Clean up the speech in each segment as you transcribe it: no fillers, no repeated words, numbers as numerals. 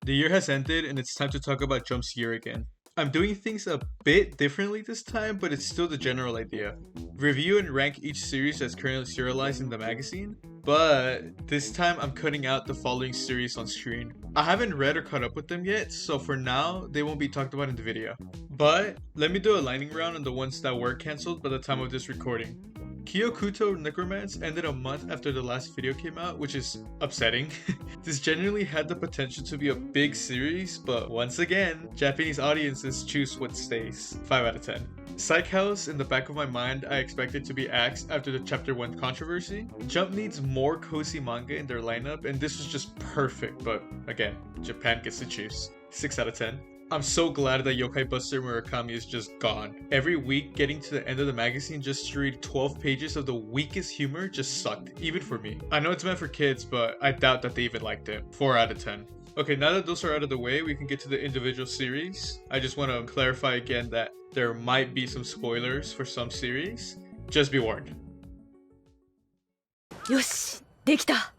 The year has ended and it's time to talk about Jump's year again. I'm doing things a bit differently this time, but it's still the general idea. Review and rank each series as currently serialized in the magazine, but this time I'm cutting out the following series on screen. I haven't read or caught up with them yet, so for now, they won't be talked about in the video. But let me do a lightning round on the ones that were cancelled by the time of this recording. Kyokuto Necromance ended a month after the last video came out, which is upsetting. This genuinely had the potential to be a big series, but once again, Japanese audiences choose what stays. 5 out of 10. Psych House, in the back of my mind, I expected to be axed after the Chapter 1 controversy. Jump needs more cozy manga in their lineup, and this was just perfect, but again, Japan gets to choose. 6 out of 10. I'm so glad that Yokai Buster Murakami is just gone. Every week, getting to the end of the magazine just to read 12 pages of the weakest humor just sucked, even for me. I know it's meant for kids, but I doubt that they even liked it. 4 out of 10. Okay, now that those are out of the way, we can get to the individual series. I just want to clarify again that there might be some spoilers for some series. Just be warned. Yoshi, できた!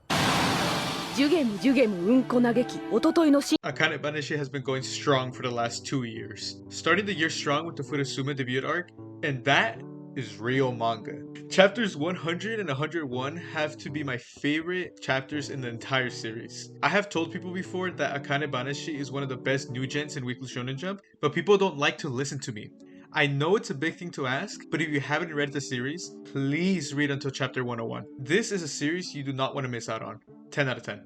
Akane-Banashi has been going strong for the last 2 years. Starting the year strong with the Furusume debut arc, and that is real manga. Chapters 100 and 101 have to be my favorite chapters in the entire series. I have told people before that Akane-Banashi is one of the best new gens in Weekly Shonen Jump, but people don't like to listen to me. I know it's a big thing to ask, but if you haven't read the series, please read until chapter 101. This is a series you do not want to miss out on. 10 out of 10.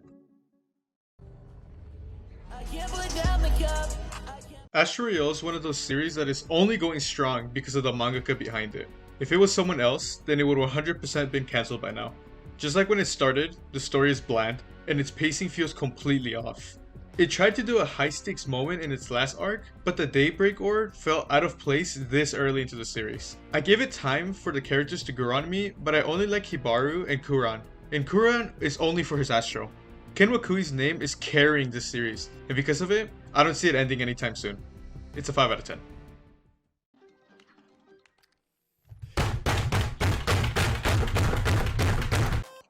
Astro Royale is one of those series that is only going strong because of the mangaka behind it. If it was someone else, then it would 100% been cancelled by now. Just like when it started, the story is bland, and its pacing feels completely off. It tried to do a high-stakes moment in its last arc, but the Daybreak Ore fell out of place this early into the series. I gave it time for the characters to grow on me, but I only like Hibaru and Kuran. And Kuran is only for his Astro. Ken Wakui's name is carrying this series, and because of it, I don't see it ending anytime soon. It's a 5 out of 10.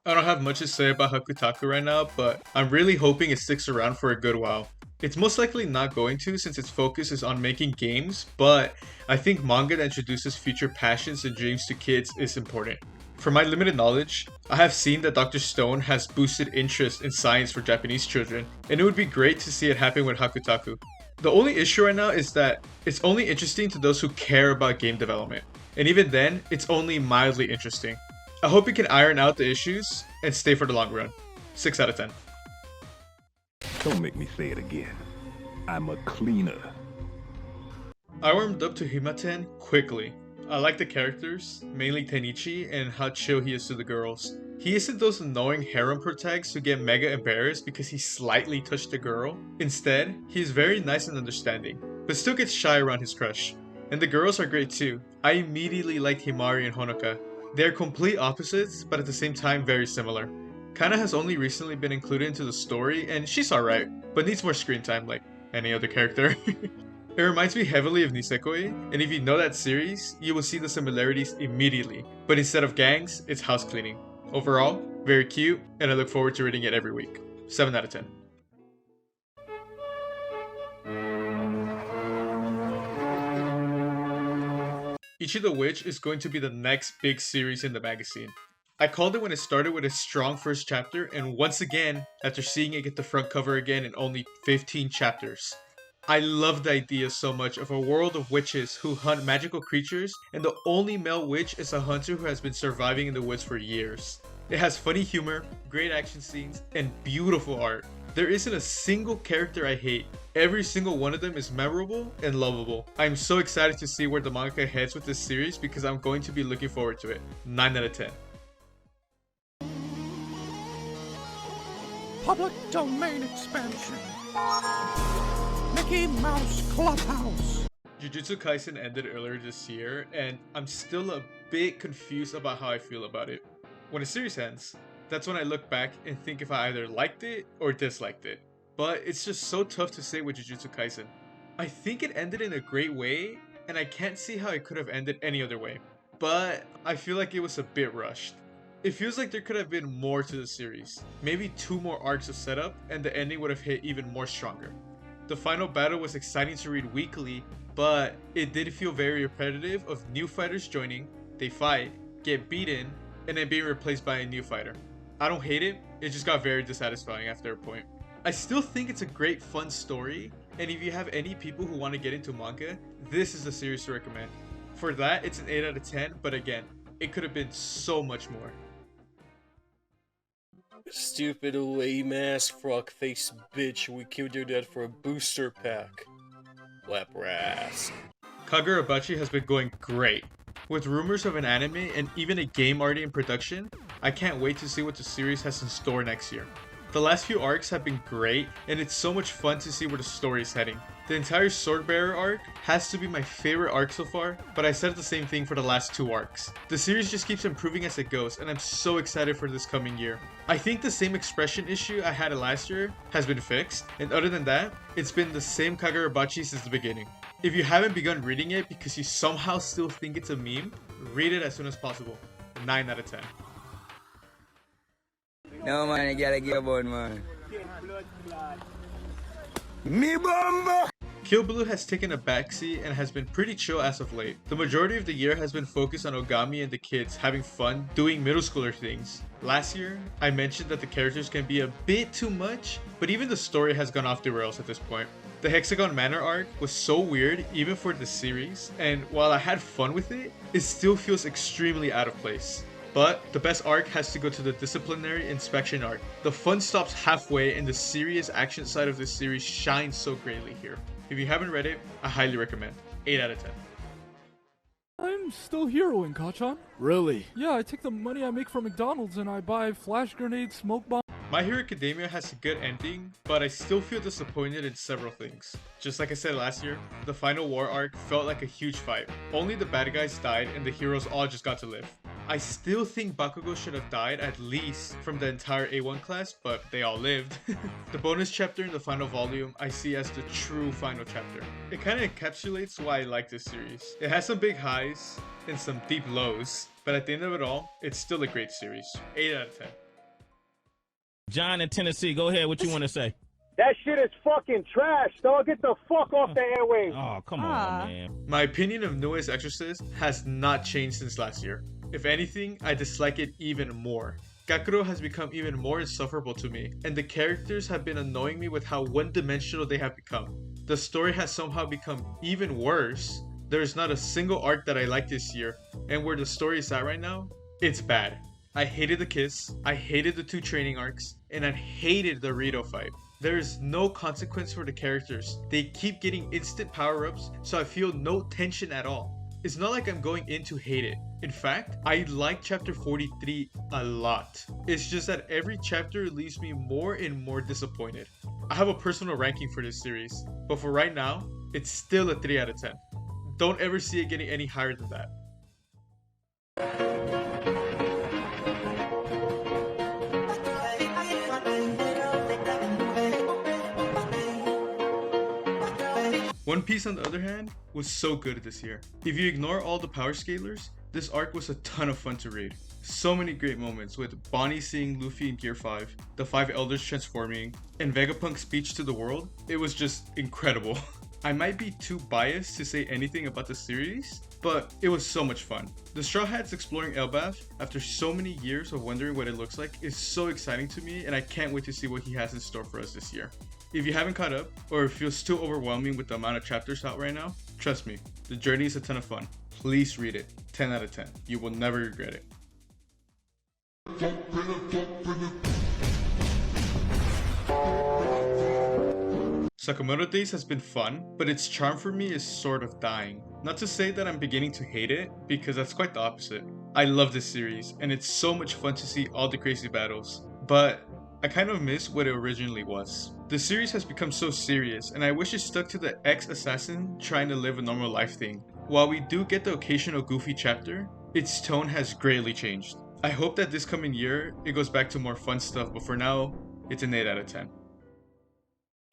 I don't have much to say about Hakutaku right now, but I'm really hoping it sticks around for a good while. It's most likely not going to since its focus is on making games, but I think manga that introduces future passions and dreams to kids is important. From my limited knowledge, I have seen that Dr. Stone has boosted interest in science for Japanese children, and it would be great to see it happen with Hakutaku. The only issue right now is that it's only interesting to those who care about game development, and even then, it's only mildly interesting. I hope you can iron out the issues and stay for the long run. 6 out of 10. Don't make me say it again. I'm a cleaner. I warmed up to Hima-ten quickly. I like the characters, mainly Tenichi, and how chill he is to the girls. He isn't those annoying harem protags who get mega embarrassed because he slightly touched a girl. Instead, he is very nice and understanding, but still gets shy around his crush. And the girls are great too. I immediately liked Himari and Honoka. They are complete opposites, but at the same time very similar. Kana has only recently been included into the story, and she's alright, but needs more screen time like any other character. It reminds me heavily of Nisekoi, and if you know that series, you will see the similarities immediately. But instead of gangs, it's house cleaning. Overall, very cute, and I look forward to reading it every week. 7 out of 10. Ichi the Witch is going to be the next big series in the magazine. I called it when it started with a strong first chapter, and once again, after seeing it get the front cover again in only 15 chapters. I love the idea so much of a world of witches who hunt magical creatures, and the only male witch is a hunter who has been surviving in the woods for years. It has funny humor, great action scenes, and beautiful art. There isn't a single character I hate. Every single one of them is memorable and lovable. I'm so excited to see where the manga heads with this series because I'm going to be looking forward to it. 9 out of 10. Public domain expansion. Mickey Mouse Clubhouse. Jujutsu Kaisen ended earlier this year, and I'm still a bit confused about how I feel about it. When a series ends, that's when I look back and think if I either liked it or disliked it. But it's just so tough to say with Jujutsu Kaisen. I think it ended in a great way, and I can't see how it could have ended any other way. But I feel like it was a bit rushed. It feels like there could have been more to the series. Maybe 2 more arcs of setup, and the ending would have hit even more stronger. The final battle was exciting to read weekly, but it did feel very repetitive of new fighters joining, they fight, get beaten, and then being replaced by a new fighter. I don't hate it, it just got very dissatisfying after a point. I still think it's a great fun story, and if you have any people who want to get into manga, this is the series to recommend. For that, it's an 8 out of 10, but again, it could have been so much more. Stupid lame ass frog face bitch, we killed your dad for a booster pack. Lapras. Kagurabachi has been going great. With rumors of an anime and even a game already in production, I can't wait to see what the series has in store next year. The last few arcs have been great, and it's so much fun to see where the story is heading. The entire Swordbearer arc has to be my favorite arc so far, but I said the same thing for the last 2 arcs. The series just keeps improving as it goes, and I'm so excited for this coming year. I think the same expression issue I had last year has been fixed, and other than that, it's been the same Kagurabachi since the beginning. If you haven't begun reading it because you somehow still think it's a meme, read it as soon as possible. 9 out of 10. No man, you gotta get aboard, man. Me bomba! Kill Blue has taken a backseat and has been pretty chill as of late. The majority of the year has been focused on Ogami and the kids having fun doing middle schooler things. Last year, I mentioned that the characters can be a bit too much, but even the story has gone off the rails at this point. The Hexagon Manor arc was so weird even for the series, and while I had fun with it, it still feels extremely out of place. But the best arc has to go to the disciplinary inspection arc. The fun stops halfway and the serious action side of this series shines so greatly here. If you haven't read it, I highly recommend. 8 out of 10. I'm still heroing, Kachan. Really? Yeah, I take the money I make from McDonald's and I buy flash grenades, smoke bombs. My Hero Academia has a good ending, but I still feel disappointed in several things. Just like I said last year, the final war arc felt like a huge fight. Only the bad guys died and the heroes all just got to live. I still think Bakugo should have died at least from the entire A1 class, but they all lived. The bonus chapter in the final volume I see as the true final chapter. It kind of encapsulates why I like this series. It has some big highs and some deep lows, but at the end of it all, it's still a great series. 8 out of 10. John in Tennessee, go ahead. What you want to say? That shit is fucking trash, dog. Get the fuck off the airwaves. Oh, come on, man. My opinion of Noah's Exorcist has not changed since last year. If anything, I dislike it even more. Gakuro has become even more insufferable to me, and the characters have been annoying me with how one-dimensional they have become. The story has somehow become even worse. There is not a single arc that I like this year, and where the story is at right now, it's bad. I hated the kiss, I hated the 2 training arcs, and I hated the Rito fight. There is no consequence for the characters. They keep getting instant power-ups, so I feel no tension at all. It's not like I'm going in to hate it. In fact, I like chapter 43 a lot. It's just that every chapter leaves me more and more disappointed. I have a personal ranking for this series, but for right now, it's still a 3 out of 10. Don't ever see it getting any higher than that. One Piece, on the other hand, was so good this year. If you ignore all the power scalers, this arc was a ton of fun to read. So many great moments with Bonnie seeing Luffy in Gear 5, the 5 elders transforming, and Vegapunk's speech to the world. It was just incredible. I might be too biased to say anything about the series, but it was so much fun. The Straw Hats exploring Elbaf after so many years of wondering what it looks like is so exciting to me, and I can't wait to see what he has in store for us this year. If you haven't caught up, or it feels too overwhelming with the amount of chapters out right now, trust me, the journey is a ton of fun. Please read it. 10 out of 10. You will never regret it. Sakamoto Days has been fun, but its charm for me is sort of dying. Not to say that I'm beginning to hate it, because that's quite the opposite. I love this series, and it's so much fun to see all the crazy battles, but I kind of miss what it originally was. The series has become so serious, and I wish it stuck to the ex-assassin trying to live a normal life thing. While we do get the occasional goofy chapter, its tone has greatly changed. I hope that this coming year, it goes back to more fun stuff, but for now, it's an 8 out of 10.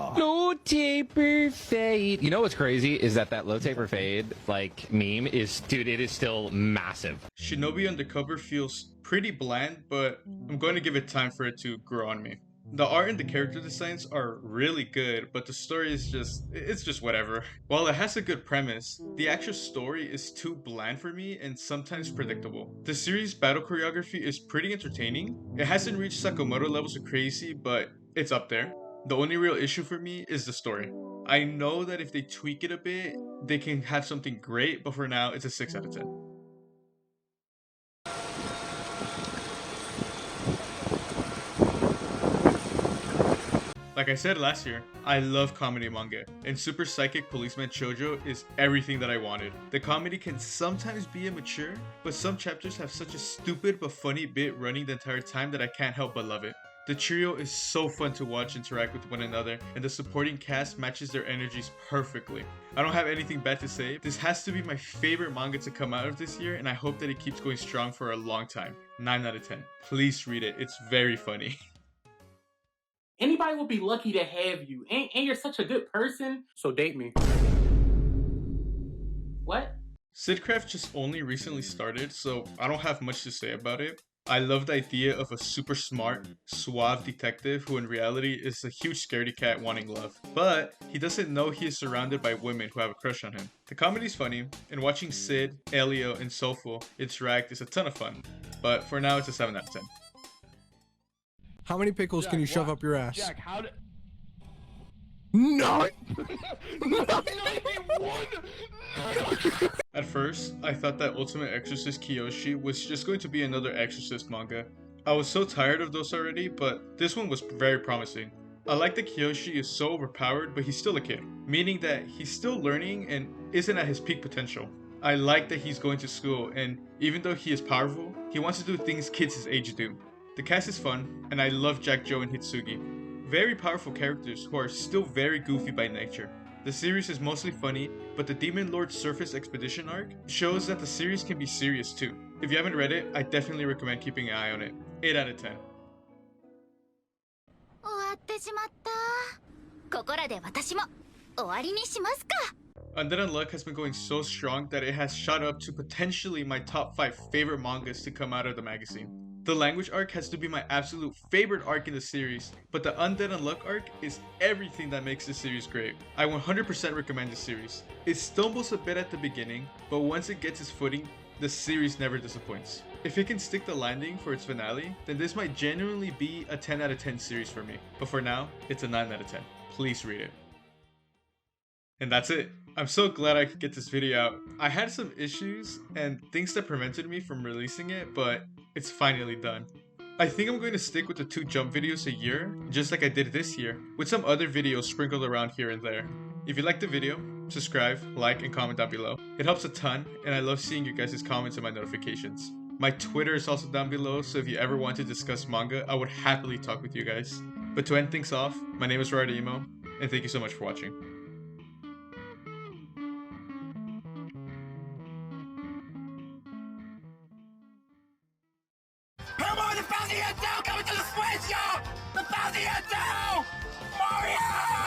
Low taper fade. You know what's crazy is that low taper fade like meme is, dude, it is still massive. Shinobi Undercover feels pretty bland, but I'm going to give it time for it to grow on me. The art and the character designs are really good, but the story is it's just whatever. While it has a good premise, the actual story is too bland for me and sometimes predictable. The series' battle choreography is pretty entertaining. It hasn't reached Sakamoto levels of crazy, but it's up there. The only real issue for me is the story. I know that if they tweak it a bit, they can have something great, but for now, it's a 6 out of 10. Like I said last year, I love comedy manga, and Super Psychic Policeman Chojo is everything that I wanted. The comedy can sometimes be immature, but some chapters have such a stupid but funny bit running the entire time that I can't help but love it. The trio is so fun to watch interact with one another, and the supporting cast matches their energies perfectly. I don't have anything bad to say. This has to be my favorite manga to come out of this year, and I hope that it keeps going strong for a long time. 9 out of 10. Please read it, it's very funny. Anybody would be lucky to have you, and you're such a good person, so date me. What? Sidcraft just only recently started, so I don't have much to say about it. I love the idea of a super smart, suave detective who in reality is a huge scaredy cat wanting love. But he doesn't know he is surrounded by women who have a crush on him. The comedy's funny, and watching Sid, Elio, and Sofo interact is a ton of fun. But for now, it's a 7 out of 10. How many pickles can you shove up your ass? Jack, how did... None! At first, I thought that Ultimate Exorcist Kiyoshi was just going to be another Exorcist manga. I was so tired of those already, but this one was very promising. I like that Kiyoshi is so overpowered, but he's still a kid, meaning that he's still learning and isn't at his peak potential. I like that he's going to school, and even though he is powerful, he wants to do things kids his age do. The cast is fun, and I love Jack, Joe, and Hitsugi. Very powerful characters who are still very goofy by nature. The series is mostly funny, but the Demon Lord Surface Expedition arc shows that the series can be serious too. If you haven't read it, I definitely recommend keeping an eye on it. 8 out of 10. Undead Unluck has been going so strong that it has shot up to potentially my top 5 favorite mangas to come out of the magazine. The language arc has to be my absolute favorite arc in the series, but the Undead Unluck arc is everything that makes this series great. I 100% recommend this series. It stumbles a bit at the beginning, but once it gets its footing, the series never disappoints. If it can stick the landing for its finale, then this might genuinely be a 10 out of 10 series for me. But for now, it's a 9 out of 10. Please read it. And that's it. I'm so glad I could get this video out. I had some issues and things that prevented me from releasing it, but it's finally done. I think I'm going to stick with the 2 jump videos a year, just like I did this year, with some other videos sprinkled around here and there. If you liked the video, subscribe, like, and comment down below. It helps a ton, and I love seeing you guys' comments and my notifications. My Twitter is also down below, so if you ever want to discuss manga, I would happily talk with you guys. But to end things off, my name is Emo, and thank you so much for watching. Come on, the Falcon Down coming to the Switch, y'all! The Falcon Down! Mario!